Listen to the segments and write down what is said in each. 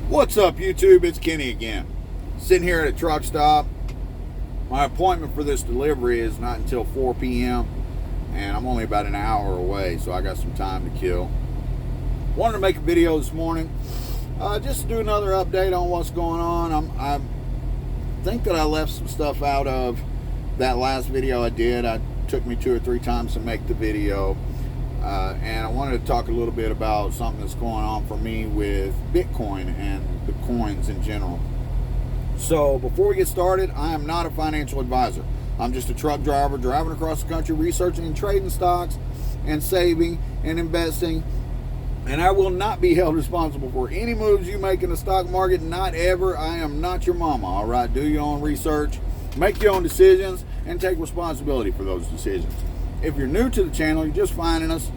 What's up, YouTube? It's Kenny again. Sitting here at a truck stop. My appointment for this delivery is not until 4 p.m. and I'm only about an hour away, so I got some time to kill. Wanted to make a video this morning, just to do another update on what's going on. I think that I left some stuff out of that last video I did. It took me 2 or 3 times to make the video. And I wanted to talk a little bit about something that's going on for me with Bitcoin and the coins in general. So before we get started, I am not a financial advisor. I'm just a truck driver driving across the country, researching and trading stocks and saving and investing. And I will not be held responsible for any moves you make in the stock market, not ever. I am not your mama, all right? Do your own research, make your own decisions, and take responsibility for those decisions. If you're new to the channel, you're just finding us,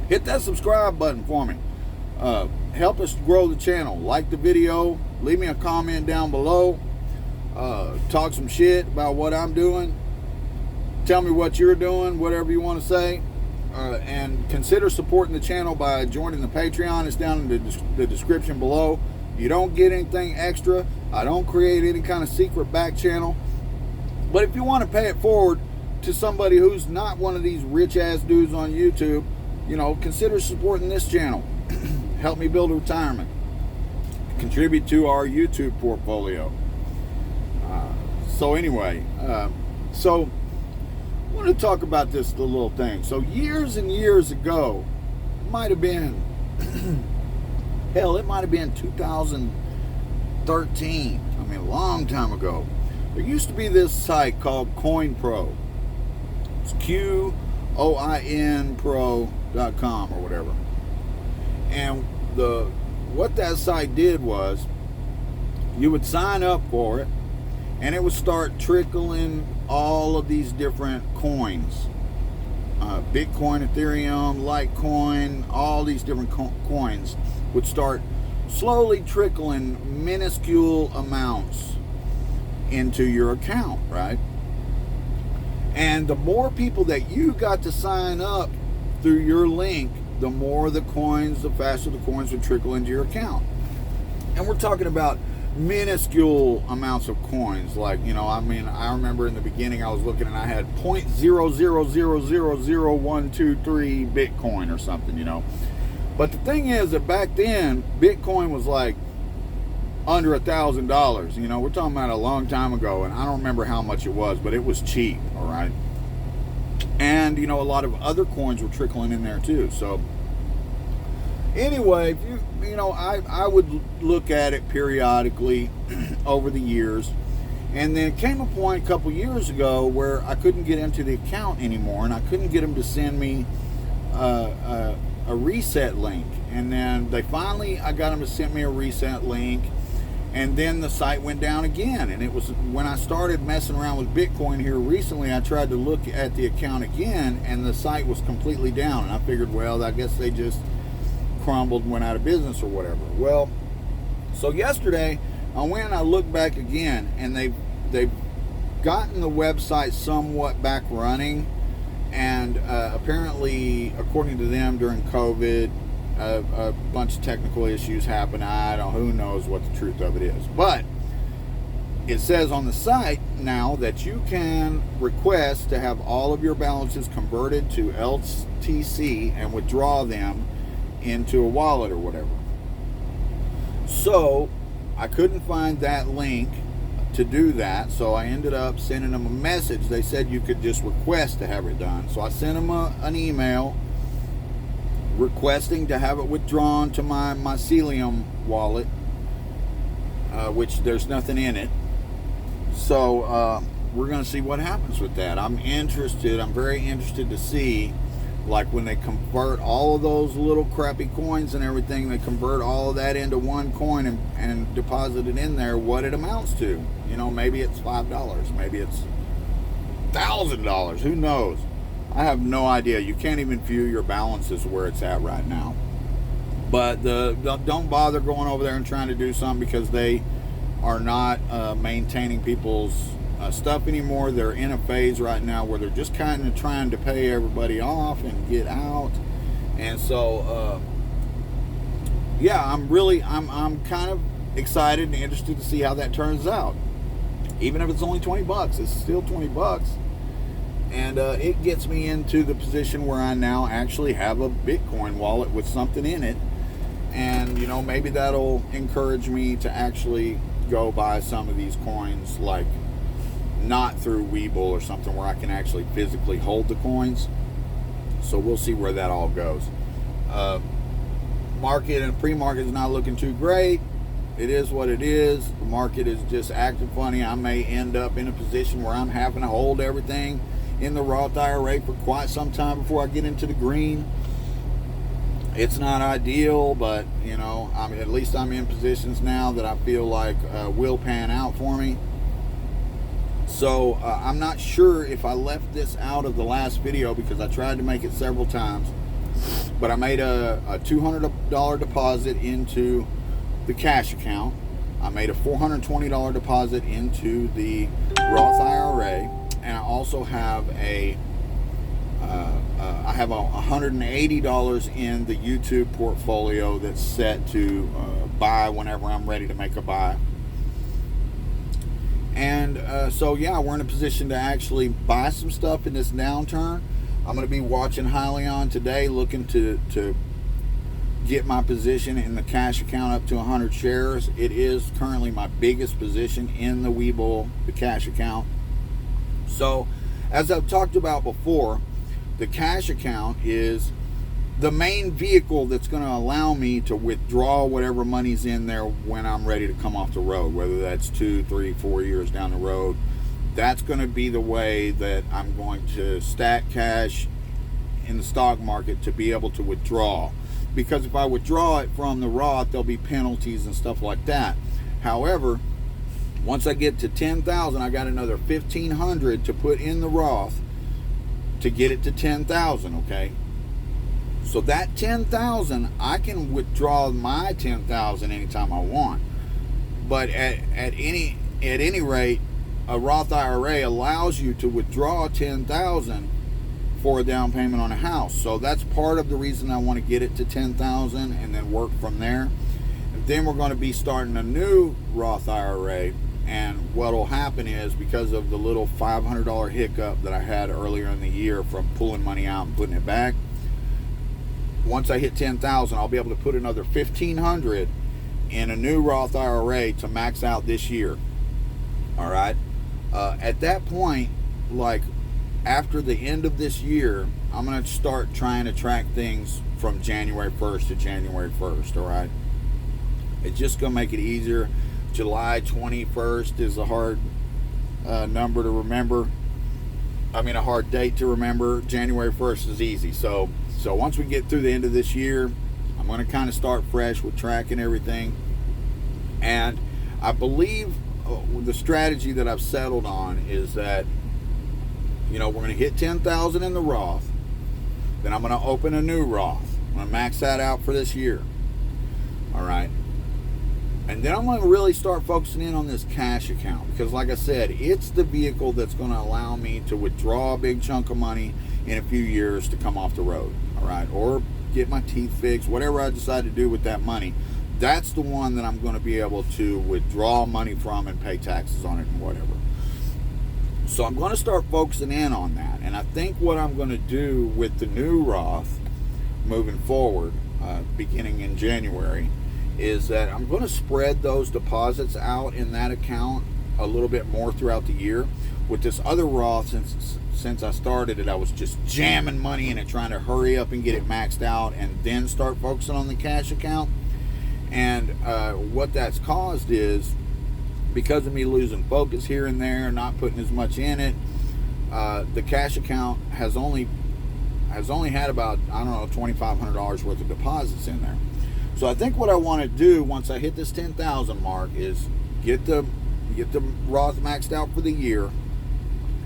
hit that subscribe button for me. Help us grow the channel. Like the video, leave me a comment down below, talk some shit about what I'm doing, tell me what you're doing, whatever you want to say, and consider supporting the channel by joining the Patreon. It's down in the description below. You don't get anything extra. I don't create any kind of secret back channel, but if you want to pay it forward to somebody who's not one of these rich ass dudes on YouTube, you know, consider supporting this channel. Help me build a retirement. Contribute to our YouTube portfolio. So anyway, so I want to talk about this little thing. So years and years ago, it might have been, hell, it might have been 2013. I mean, a long time ago. There used to be this site called CoinPro. It's QOINPro.com or whatever. And what that site did was you would sign up for it and it would start trickling all of these different coins. Bitcoin, Ethereum, Litecoin, all these different coins would start slowly trickling minuscule amounts into your account, right? And the more people that you got to sign up through your link, the more the coins, the faster the coins would trickle into your account. And we're talking about minuscule amounts of coins. Like, you know, I mean, I remember in the beginning I was looking and I had 0.0000123 Bitcoin or something, you know. But the thing is that back then, Bitcoin was like under $1,000. You know, we're talking about a long time ago, and I don't remember how much it was, but it was cheap, all right? And, you know, a lot of other coins were trickling in there too. So anyway, you know, I would look at it periodically over the years, and then it came a point a couple years ago where I couldn't get into the account anymore, and I couldn't get them to send me a reset link. And then I got them to send me a reset link. And then the site went down again. And it was when I started messing around with Bitcoin here recently, I tried to look at the account again, and the site was completely down. And I figured, well, I guess they just crumbled and went out of business or whatever. Well, so yesterday I went and I looked back again, and they've gotten the website somewhat back running. And apparently, according to them, during COVID, a bunch of technical issues happened. Who knows what the truth of it is, but it says on the site now that you can request to have all of your balances converted to LTC and withdraw them into a wallet or whatever. So I couldn't find that link to do that, so I ended up sending them a message. They said you could just request to have it done, so I sent them an email requesting to have it withdrawn to my Mycelium wallet, which there's nothing in it. So we're going to see what happens with that. I'm very interested to see, like, when they convert all of those little crappy coins and everything, they convert all of that into one coin and deposit it in there, what it amounts to. You know, maybe it's $5, maybe it's $1,000, who knows? I have no idea. You can't even view your balances where it's at right now. But don't bother going over there and trying to do something, because they are not maintaining people's stuff anymore. They're in a phase right now where they're just kind of trying to pay everybody off and get out. And so yeah, I'm kind of excited and interested to see how that turns out. Even if it's only 20 bucks, it's still 20 bucks. And it gets me into the position where I now actually have a Bitcoin wallet with something in it. And, you know, maybe that'll encourage me to actually go buy some of these coins, like not through Webull or something where I can actually physically hold the coins. So we'll see where that all goes. Market and pre-market is not looking too great. It is what it is. The market is just acting funny. I may end up in a position where I'm having to hold everything in the Roth IRA for quite some time before I get into the green. It's not ideal, but you know, at least I'm in positions now that I feel like will pan out for me. So I'm not sure if I left this out of the last video because I tried to make it several times, but I made a $200 deposit into the cash account. I made a $420 deposit into the Roth IRA, and I also have $180 in the YouTube portfolio that's set to buy whenever I'm ready to make a buy. And so yeah, we're in a position to actually buy some stuff in this downturn. I'm going to be watching Hyliion today, looking to get my position in the cash account up to 100 shares. It is currently my biggest position in the Webull, the cash account. So as I've talked about before, the cash account is the main vehicle that's going to allow me to withdraw whatever money's in there when I'm ready to come off the road, whether that's 2, 3, 4 years down the road. That's going to be the way that I'm going to stack cash in the stock market to be able to withdraw. Because if I withdraw it from the Roth, there'll be penalties and stuff like that. However, once I get to 10,000, I got another 1,500 to put in the Roth to get it to 10,000, okay? So that 10,000, I can withdraw my 10,000 anytime I want. But at any rate, a Roth IRA allows you to withdraw 10,000 for a down payment on a house. So that's part of the reason I want to get it to 10,000 and then work from there. And then we're going to be starting a new Roth IRA. And what will happen is, because of the little $500 hiccup that I had earlier in the year from pulling money out and putting it back, once I hit 10,000, I'll be able to put another 1,500 in a new Roth IRA to max out this year. All right. At that point, like after the end of this year, I'm going to start trying to track things from January 1st to January 1st. All right. It's just going to make it easier. July 21st is a hard number to remember. I mean, a hard date to remember. January 1st is easy. So once we get through the end of this year, I'm going to kind of start fresh with tracking everything. And I believe the strategy that I've settled on is that, you know, we're going to hit 10,000 in the Roth. Then I'm going to open a new Roth. I'm going to max that out for this year. All right. And then I'm going to really start focusing in on this cash account, because like I said, it's the vehicle that's going to allow me to withdraw a big chunk of money in a few years to come off the road, all right, or get my teeth fixed, whatever I decide to do with that money. That's the one that I'm going to be able to withdraw money from and pay taxes on it and whatever. So I'm going to start focusing in on that. And I think what I'm going to do with the new Roth moving forward, beginning in January, is that I'm going to spread those deposits out in that account a little bit more throughout the year. With this other Roth, since I started it, I was just jamming money in it, trying to hurry up and get it maxed out and then start focusing on the cash account. And what that's caused is, because of me losing focus here and there, not putting as much in it, the cash account has only had about, I don't know, $2,500 worth of deposits in there. So I think what I want to do once I hit this 10,000 mark is get the Roth maxed out for the year,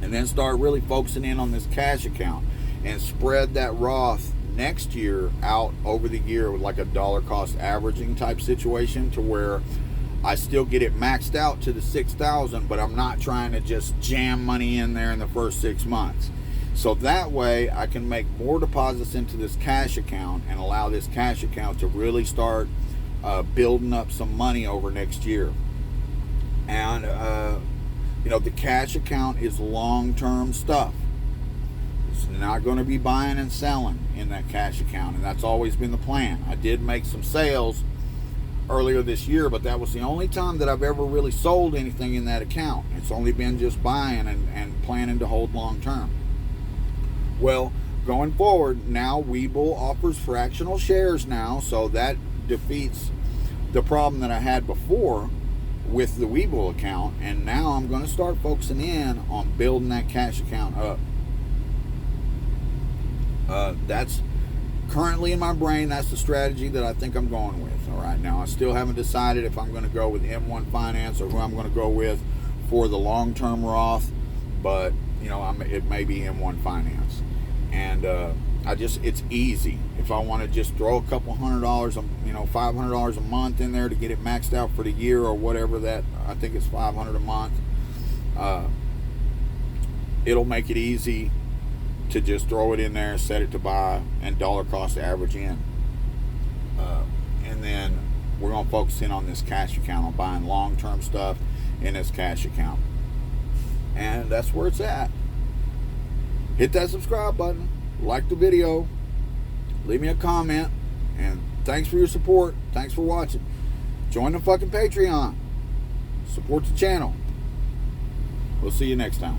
and then start really focusing in on this cash account and spread that Roth next year out over the year with like a dollar cost averaging type situation, to where I still get it maxed out to the 6,000, but I'm not trying to just jam money in there in the first 6 months. So that way I can make more deposits into this cash account and allow this cash account to really start building up some money over next year. And the cash account is long-term stuff. It's not going to be buying and selling in that cash account, and that's always been the plan. I did make some sales earlier this year, but that was the only time that I've ever really sold anything in that account. It's only been just buying and planning to hold long-term. Well, going forward, now Webull offers fractional shares now, so that defeats the problem that I had before with the Webull account, and now I'm going to start focusing in on building that cash account up. That's currently in my brain. That's the strategy that I think I'm going with. All right, now I still haven't decided if I'm going to go with M1 Finance or who I'm going to go with for the long-term Roth, but it may be M1 Finance. And it's easy. If I want to just throw a couple $100, $500 a month in there to get it maxed out for the year or whatever, that I think it's $500 a month. It'll make it easy to just throw it in there, set it to buy, and dollar cost average in. And then we're going to focus in on this cash account, on buying long-term stuff in this cash account. And that's where it's at. Hit that subscribe button, like the video, leave me a comment, and thanks for your support. Thanks for watching. Join the fucking Patreon. Support the channel. We'll see you next time.